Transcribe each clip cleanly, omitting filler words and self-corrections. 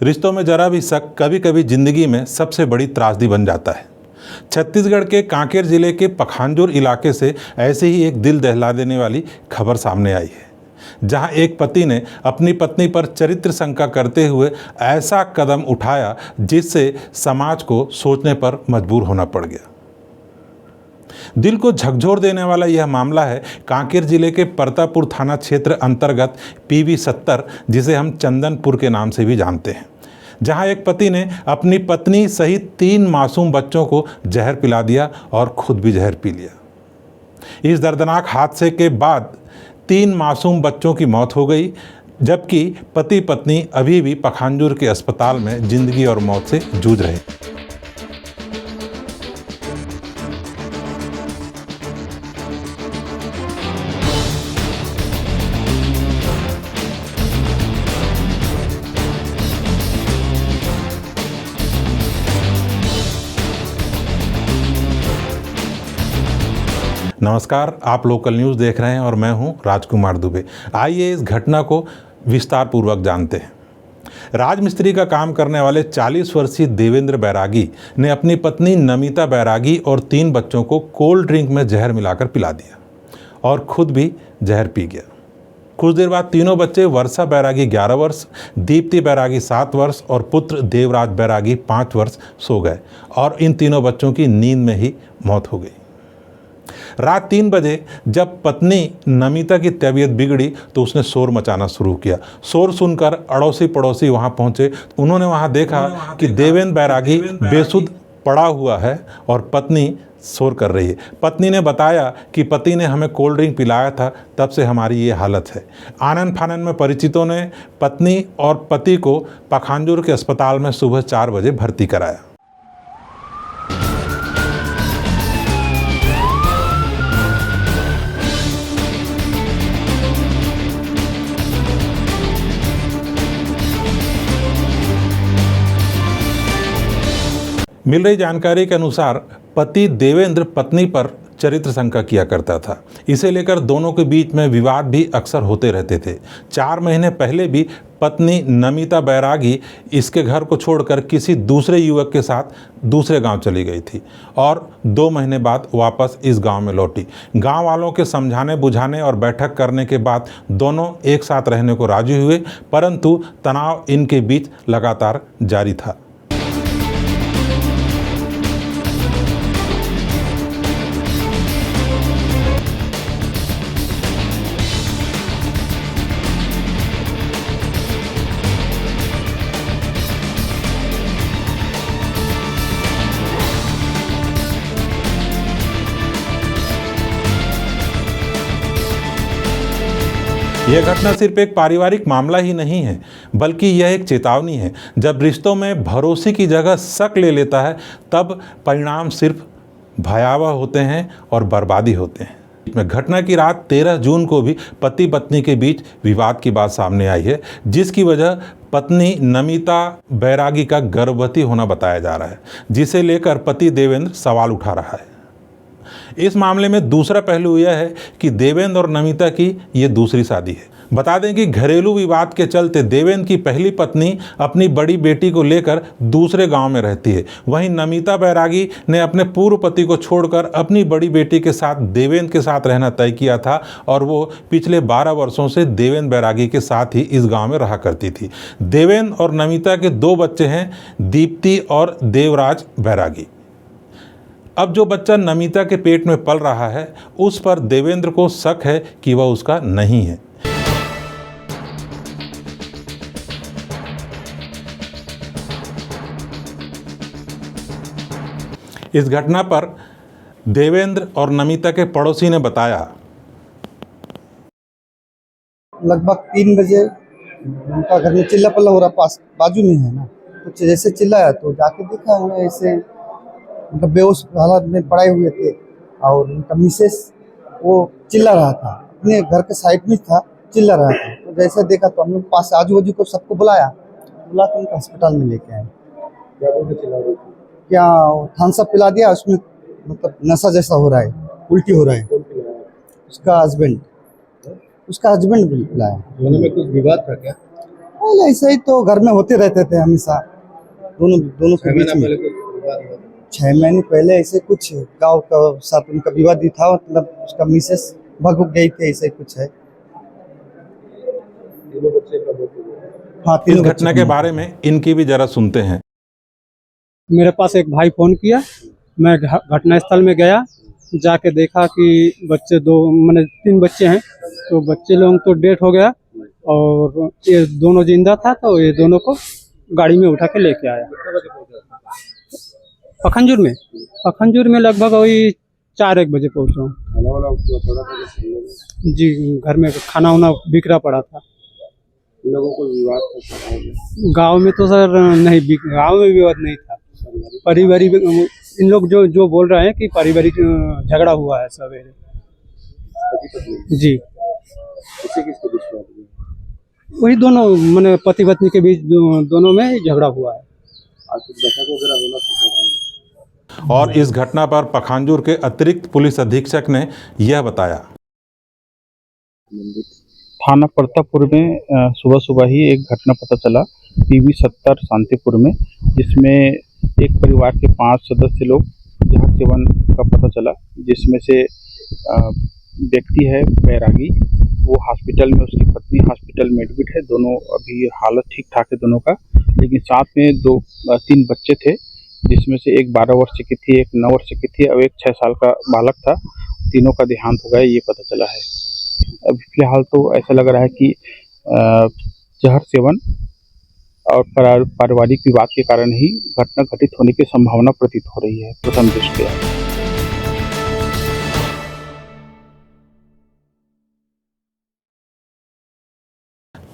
रिश्तों में जरा भी शक कभी कभी जिंदगी में सबसे बड़ी त्रासदी बन जाता है। छत्तीसगढ़ के कांकेर जिले के पखांजूर इलाके से ऐसे ही एक दिल दहला देने वाली खबर सामने आई है, जहां एक पति ने अपनी पत्नी पर चरित्र शंका करते हुए ऐसा कदम उठाया जिससे समाज को सोचने पर मजबूर होना पड़ गया। दिल को झकझोर देने वाला यह मामला है कांकेर जिले के परतापुर थाना क्षेत्र अंतर्गत PV 70, जिसे हम चंदनपुर के नाम से भी जानते हैं, जहां एक पति ने अपनी पत्नी सहित 3 मासूम बच्चों को जहर पिला दिया और खुद भी जहर पी लिया। इस दर्दनाक हादसे के बाद 3 मासूम बच्चों की मौत हो गई, जबकि पति पत्नी अभी भी पखांजूर के अस्पताल में जिंदगी और मौत से जूझ रहे। नमस्कार, आप लोकल न्यूज़ देख रहे हैं और मैं हूं राजकुमार दुबे। आइए इस घटना को विस्तार पूर्वक जानते हैं। राजमिस्त्री का काम करने वाले 40 वर्षीय देवेंद्र बैरागी ने अपनी पत्नी नमिता बैरागी और 3 बच्चों को कोल्ड ड्रिंक में जहर मिलाकर पिला दिया और खुद भी जहर पी गया। कुछ देर बाद तीनों बच्चे वर्षा बैरागी 11 वर्ष, दीप्ति बैरागी 7 वर्ष और पुत्र देवराज बैरागी 5 वर्ष सो गए और इन तीनों बच्चों की नींद में ही मौत हो गई। रात 3 बजे जब पत्नी नमिता की तबीयत बिगड़ी तो उसने शोर मचाना शुरू किया। शोर सुनकर अड़ोसी पड़ोसी वहां पहुंचे। उन्होंने वहां देखा कि देवेंद्र बैरागी बेसुध पड़ा हुआ है और पत्नी शोर कर रही है। पत्नी ने बताया कि पति ने हमें कोल्ड ड्रिंक पिलाया था, तब से हमारी ये हालत है। आनन फानन में परिचितों ने पत्नी और पति को पखांजूर के अस्पताल में सुबह 4 बजे भर्ती कराया। मिल रही जानकारी के अनुसार पति देवेंद्र पत्नी पर चरित्र शंका किया करता था। इसे लेकर दोनों के बीच में विवाद भी अक्सर होते रहते थे। 4 महीने पहले भी पत्नी नमिता बैरागी इसके घर को छोड़कर किसी दूसरे युवक के साथ दूसरे गांव चली गई थी और 2 महीने बाद वापस इस गांव में लौटी। गांव वालों के समझाने बुझाने और बैठक करने के बाद दोनों एक साथ रहने को राजी हुए, परंतु तनाव इनके बीच लगातार जारी था। यह घटना सिर्फ एक पारिवारिक मामला ही नहीं है, बल्कि यह एक चेतावनी है। जब रिश्तों में भरोसे की जगह शक ले लेता है, तब परिणाम सिर्फ भयावह होते हैं और बर्बादी होते हैं। घटना की रात 13 जून को भी पति पत्नी के बीच विवाद की बात सामने आई है, जिसकी वजह पत्नी नमिता बैरागी का गर्भवती होना बताया जा रहा है, जिसे लेकर पति देवेंद्र सवाल उठा रहा है। इस मामले में दूसरा पहलू यह है कि देवेंद्र और नमिता की ये दूसरी शादी है। बता दें कि घरेलू विवाद के चलते देवेंद्र की पहली पत्नी अपनी बड़ी बेटी को लेकर दूसरे गांव में रहती है। वहीं नमिता बैरागी ने अपने पूर्व पति को छोड़कर अपनी बड़ी बेटी के साथ देवेंद्र के साथ रहना तय किया था और वो पिछले 12 वर्षों से देवेंद्र बैरागी के साथ ही इस गाँव में रहा करती थी। देवेंद्र और नमिता के 2 बच्चे हैं, दीप्ति और देवराज बैरागी। अब जो बच्चा नमिता के पेट में पल रहा है, उस पर देवेंद्र को शक है कि वह उसका नहीं है। इस घटना पर देवेंद्र और नमिता के पड़ोसी ने बताया, लगभग 3 बजे उनका घर में चिल्ला पल्ला हो रहा, पास बाजू में है ना, तो जैसे चिल्लाया तो जाके देखा उन्हें ऐसे उनका बेहोश हालत में पड़े हुए थे और उनका मिसेस वो चिल्ला रहा था, अपने घर के साइड में था, चिल्ला रहा था। तो जैसे देखा तो हम लोग पास आजू बाजू को सबको बुला के उनको अस्पताल में लेके आए। क्या बोलते चिल्ला रहे थे? क्या थम्स अप पिला दिया, उसमें मतलब नशा जैसा हो रहा है, उल्टी हो रहा है। उसका हस्बैंड भी पिलाया। दोनों में कुछ विवाद था क्या? पहले ऐसे ही तो घर में होते रहते थे हमेशा, दोनों दोनों के बीच में। 6 महीने पहले ऐसे कुछ गाँव का साथ उनका विवाद ही था, मतलब उसका मिसेस भग गई थी, ऐसे कुछ है। हाँ, इस तीनों घटना के बारे में इनकी भी जरा सुनते हैं। मेरे पास एक भाई फ़ोन किया, मैं घटनास्थल में गया, जाके देखा कि बच्चे दो मैंने 3 बच्चे हैं, तो बच्चे लोगों तो डेथ हो गया और ये दोनों जिंदा था, तो ये दोनों को गाड़ी में उठा के लेके आया। पखनजूर में लगभग वही 4-1 बजे पहुँचा हूँ। जी, घर में खाना वाना बिखरा पड़ा था। लोगों को विवाद गांव में तो सर नहीं, गांव में विवाद नहीं था। पारिवारिक इन लोग जो बोल रहे हैं कि पारिवारिक झगड़ा हुआ है सवेरे। जी, किसके बीच में हुआ? वही दोनों मैंने पति पत्नी के बीच दोनों में ही झगड़ा हुआ है। आज कुछ बैठक वगैरह होना चाहिए। और इस घटना पर पखांजूर के अतिरिक्त पुलिस अधीक्षक ने यह बताया। थाना प्रतापपुर में सुबह सुबह ही एक घटना पता चला PV 70 शांतिपुर में, जिसमें एक परिवार के 5 सदस्य लोग जहर सेवन का पता चला, जिसमें से व्यक्ति है बैरागी, वो हॉस्पिटल में, उसकी पत्नी हॉस्पिटल में एडमिट है। दोनों अभी हालत ठीक ठाक है दोनों का, लेकिन साथ में 3 बच्चे थे, जिसमें से एक 12 वर्ष की थी, एक 9 वर्ष की थी और एक 6 साल का बालक था। तीनों का देहांत हो गया, ये पता चला है। अभी फिलहाल तो ऐसा लग रहा है कि जहर सेवन और पारिवारिक विवाद के कारण ही घटना घटित होने की संभावना प्रतीत हो रही है प्रथम दृष्टया।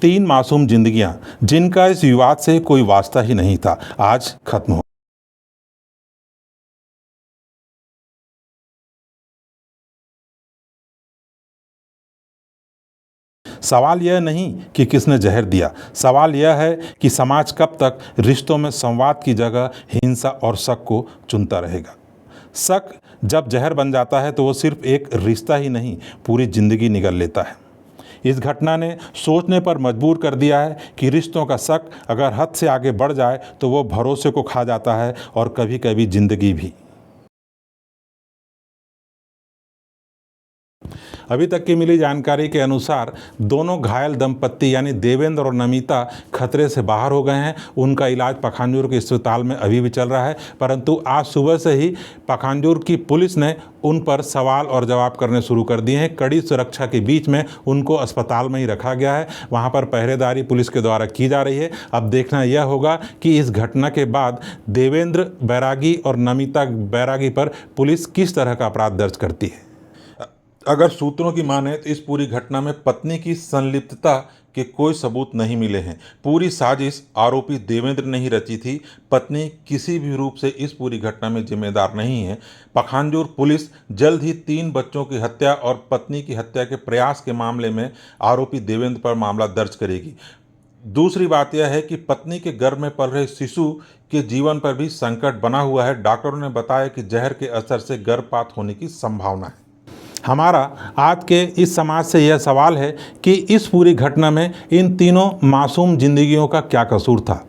3 मासूम जिंदगियां जिनका इस विवाद से कोई वास्ता ही नहीं था, आज खत्म हो। सवाल यह नहीं कि किसने जहर दिया, सवाल यह है कि समाज कब तक रिश्तों में संवाद की जगह हिंसा और शक को चुनता रहेगा। शक जब जहर बन जाता है तो वो सिर्फ एक रिश्ता ही नहीं, पूरी जिंदगी निगल लेता है। इस घटना ने सोचने पर मजबूर कर दिया है कि रिश्तों का शक अगर हद से आगे बढ़ जाए तो वो भरोसे को खा जाता है और कभी कभी जिंदगी भी। अभी तक की मिली जानकारी के अनुसार दोनों घायल दंपत्ति यानी देवेंद्र और नमिता खतरे से बाहर हो गए हैं। उनका इलाज पखांजूर के अस्पताल में अभी भी चल रहा है, परंतु आज सुबह से ही पखांजूर की पुलिस ने उन पर सवाल और जवाब करने शुरू कर दिए हैं। कड़ी सुरक्षा के बीच में उनको अस्पताल में ही रखा गया है, वहां पर पहरेदारी पुलिस के द्वारा की जा रही है। अब देखना यह होगा कि इस घटना के बाद देवेंद्र बैरागी और नमिता बैरागी पर पुलिस किस तरह का अपराध दर्ज करती है। अगर सूत्रों की माने तो इस पूरी घटना में पत्नी की संलिप्तता के कोई सबूत नहीं मिले हैं। पूरी साजिश आरोपी देवेंद्र ने ही रची थी। पत्नी किसी भी रूप से इस पूरी घटना में जिम्मेदार नहीं है। पखांजूर पुलिस जल्द ही 3 बच्चों की हत्या और पत्नी की हत्या के प्रयास के मामले में आरोपी देवेंद्र पर मामला दर्ज करेगी। दूसरी बात यह है कि पत्नी के गर्भ में पल रहे शिशु के जीवन पर भी संकट बना हुआ है। डॉक्टरों ने बताया कि जहर के असर से गर्भपात होने की संभावना है। हमारा आज के इस समाज से यह सवाल है कि इस पूरी घटना में इन तीनों मासूम जिंदगियों का क्या कसूर था,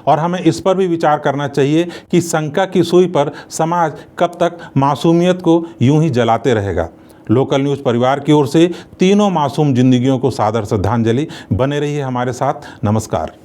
और हमें इस पर भी विचार करना चाहिए कि शंका की सुई पर समाज कब तक मासूमियत को यूं ही जलाते रहेगा। लोकल न्यूज़ परिवार की ओर से तीनों मासूम जिंदगियों को सादर श्रद्धांजलि। बने रहिए हमारे साथ। नमस्कार।